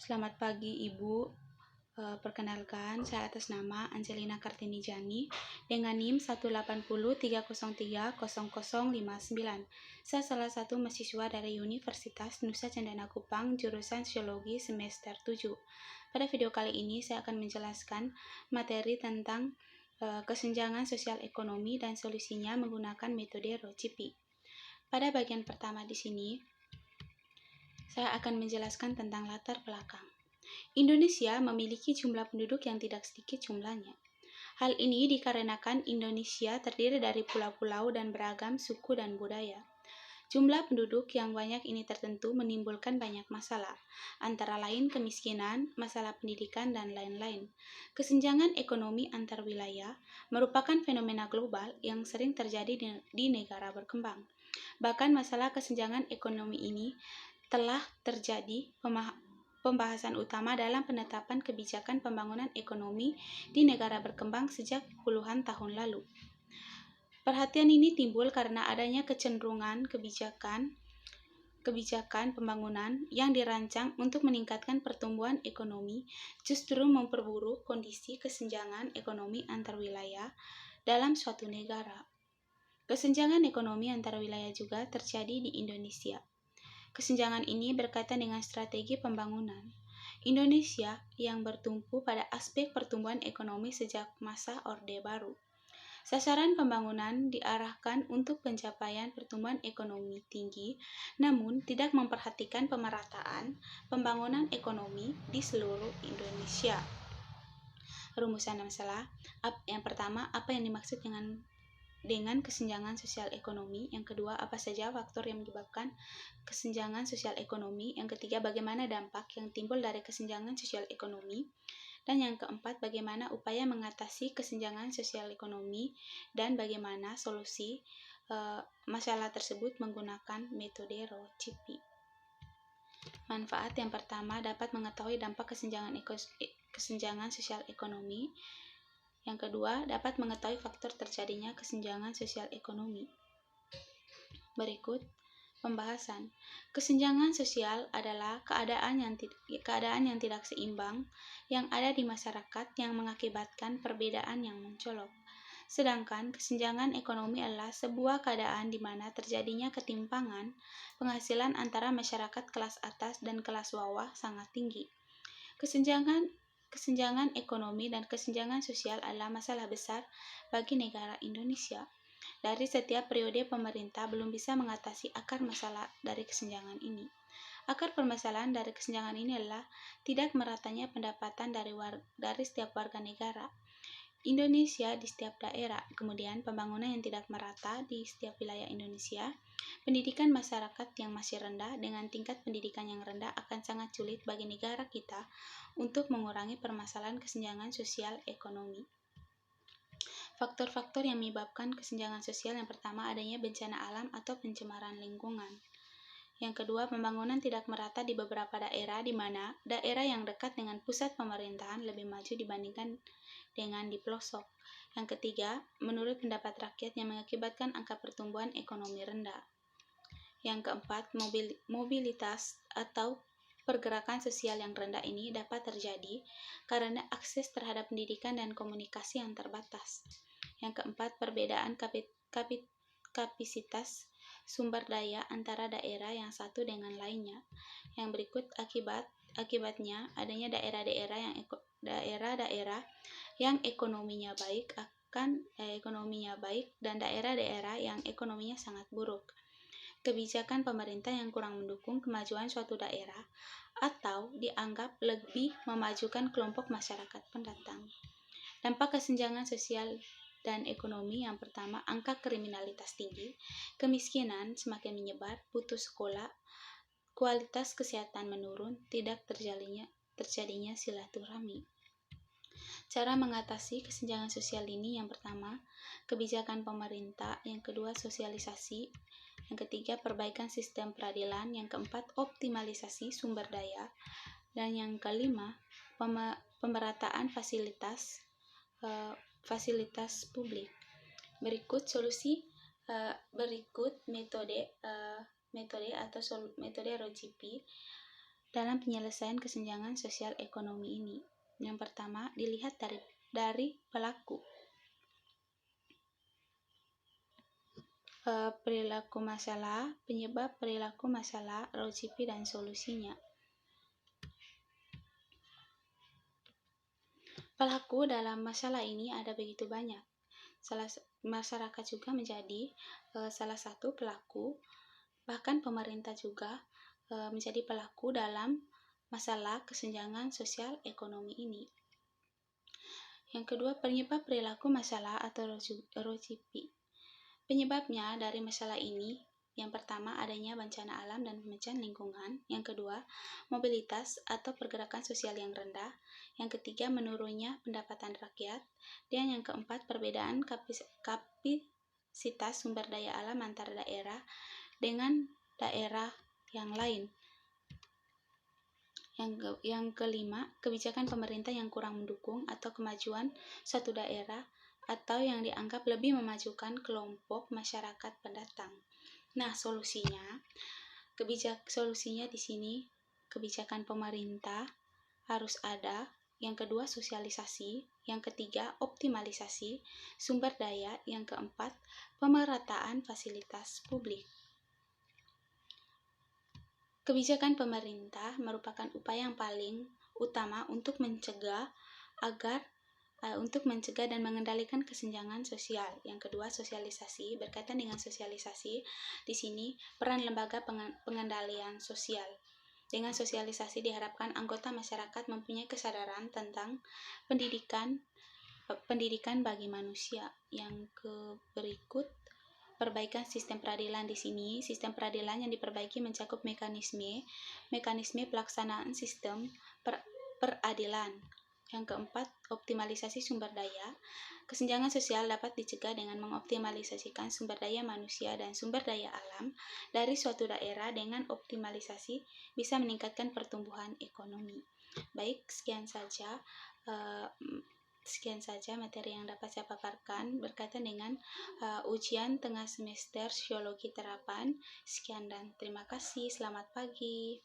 Selamat pagi Ibu. Perkenalkan, saya atas nama Angelina Kartini Jani dengan NIM 18030300059. Saya salah satu mahasiswa dari Universitas Nusa Cendana Kupang, jurusan Sosiologi semester 7. Pada video kali ini saya akan menjelaskan materi tentang kesenjangan sosial ekonomi dan solusinya menggunakan metode Rocipi. Pada bagian pertama di sini, saya akan menjelaskan tentang latar belakang. Indonesia memiliki jumlah penduduk yang tidak sedikit jumlahnya. Hal ini dikarenakan Indonesia terdiri dari pulau-pulau dan beragam suku dan budaya. Jumlah penduduk yang banyak ini tertentu menimbulkan banyak masalah, antara lain kemiskinan, masalah pendidikan, dan lain-lain. Kesenjangan ekonomi antar wilayah merupakan fenomena global yang sering terjadi di negara berkembang. Bahkan masalah kesenjangan ekonomi ini telah terjadi pembahasan utama dalam penetapan kebijakan pembangunan ekonomi di negara berkembang sejak puluhan tahun lalu. Perhatian ini timbul karena adanya kecenderungan kebijakan pembangunan yang dirancang untuk meningkatkan pertumbuhan ekonomi justru memperburuk kondisi kesenjangan ekonomi antar wilayah dalam suatu negara. Kesenjangan ekonomi antar wilayah juga terjadi di Indonesia. Kesenjangan ini berkaitan dengan strategi pembangunan Indonesia yang bertumpu pada aspek pertumbuhan ekonomi sejak masa Orde Baru. Sasaran pembangunan diarahkan untuk pencapaian pertumbuhan ekonomi tinggi, namun tidak memperhatikan pemerataan pembangunan ekonomi di seluruh Indonesia. Rumusan masalah. Yang pertama, apa yang dimaksud dengan kesenjangan sosial ekonomi. Yang kedua, apa saja faktor yang menyebabkan kesenjangan sosial ekonomi. Yang ketiga, bagaimana dampak yang timbul dari kesenjangan sosial ekonomi. Dan yang keempat, bagaimana upaya mengatasi kesenjangan sosial ekonomi dan bagaimana solusi masalah tersebut menggunakan metode Rocipi. Manfaat yang pertama, dapat mengetahui dampak kesenjangan sosial ekonomi. Yang kedua, dapat mengetahui faktor terjadinya kesenjangan sosial ekonomi. Berikut pembahasan. Kesenjangan sosial adalah keadaan yang tidak seimbang yang ada di masyarakat yang mengakibatkan perbedaan yang mencolok. Sedangkan kesenjangan ekonomi adalah sebuah keadaan di mana terjadinya ketimpangan penghasilan antara masyarakat kelas atas dan kelas bawah sangat tinggi. Kesenjangan ekonomi dan kesenjangan sosial adalah masalah besar bagi negara Indonesia. Dari setiap periode pemerintah belum bisa mengatasi akar masalah dari kesenjangan ini. Akar permasalahan dari kesenjangan ini adalah tidak meratanya pendapatan dari setiap warga negara Indonesia di setiap daerah, kemudian pembangunan yang tidak merata di setiap wilayah Indonesia, pendidikan masyarakat yang masih rendah dengan tingkat pendidikan yang rendah akan sangat sulit bagi negara kita untuk mengurangi permasalahan kesenjangan sosial ekonomi. Faktor-faktor yang menyebabkan kesenjangan sosial, yang pertama adanya bencana alam atau pencemaran lingkungan. Yang kedua, pembangunan tidak merata di beberapa daerah di mana daerah yang dekat dengan pusat pemerintahan lebih maju dibandingkan dengan di pelosok. Yang ketiga, menurut pendapat rakyat yang mengakibatkan angka pertumbuhan ekonomi rendah. Yang keempat, mobilitas atau pergerakan sosial yang rendah ini dapat terjadi karena akses terhadap pendidikan dan komunikasi yang terbatas. Yang keempat, perbedaan kapasitas sumber daya antara daerah yang satu dengan lainnya. Yang berikut akibatnya adanya daerah-daerah yang ekonominya baik dan daerah-daerah yang ekonominya sangat buruk. Kebijakan pemerintah yang kurang mendukung kemajuan suatu daerah atau dianggap lebih memajukan kelompok masyarakat pendatang. Dampak kesenjangan sosial dan ekonomi, yang pertama, angka kriminalitas tinggi, kemiskinan semakin menyebar, putus sekolah, kualitas kesehatan menurun, tidak terjadinya silaturahmi. Cara mengatasi kesenjangan sosial ini, yang pertama, kebijakan pemerintah, yang kedua, sosialisasi, yang ketiga, perbaikan sistem peradilan, yang keempat, optimalisasi sumber daya, dan yang kelima, pemerataan fasilitas publik. Berikut metode Rocipi dalam penyelesaian kesenjangan sosial ekonomi ini. Yang pertama, dilihat dari pelaku. Perilaku masalah, penyebab perilaku masalah, ROCP dan solusinya. Pelaku dalam masalah ini ada begitu banyak. Masyarakat juga menjadi salah satu pelaku, bahkan pemerintah juga menjadi pelaku dalam masalah kesenjangan sosial ekonomi ini. Yang kedua, penyebab perilaku masalah atau ROCP. Penyebabnya dari masalah ini, yang pertama adanya bencana alam dan pemecahan lingkungan, yang kedua mobilitas atau pergerakan sosial yang rendah, yang ketiga menurunnya pendapatan rakyat, dan yang keempat perbedaan kapasitas sumber daya alam antar daerah dengan daerah yang lain. Yang kelima, kebijakan pemerintah yang kurang mendukung atau kemajuan suatu daerah atau yang dianggap lebih memajukan kelompok masyarakat pendatang. Nah, solusinya di sini kebijakan pemerintah harus ada. Yang kedua, sosialisasi. Yang ketiga, optimalisasi sumber daya. Yang keempat, pemerataan fasilitas publik. Kebijakan pemerintah merupakan upaya yang paling utama untuk mencegah dan mengendalikan kesenjangan sosial. Yang kedua, sosialisasi. Berkaitan dengan sosialisasi, di sini peran lembaga pengendalian sosial. Dengan sosialisasi diharapkan anggota masyarakat mempunyai kesadaran tentang pendidikan bagi manusia. Yang berikut, perbaikan sistem peradilan. Di sini sistem peradilan yang diperbaiki mencakup mekanisme pelaksanaan sistem peradilan. Yang keempat, optimalisasi sumber daya. Kesenjangan sosial dapat dicegah dengan mengoptimalisasikan sumber daya manusia dan sumber daya alam dari suatu daerah. Dengan optimalisasi bisa meningkatkan pertumbuhan ekonomi. Baik, sekian saja materi yang dapat saya paparkan berkaitan dengan ujian tengah semester Sosiologi Terapan. Sekian dan terima kasih. Selamat pagi.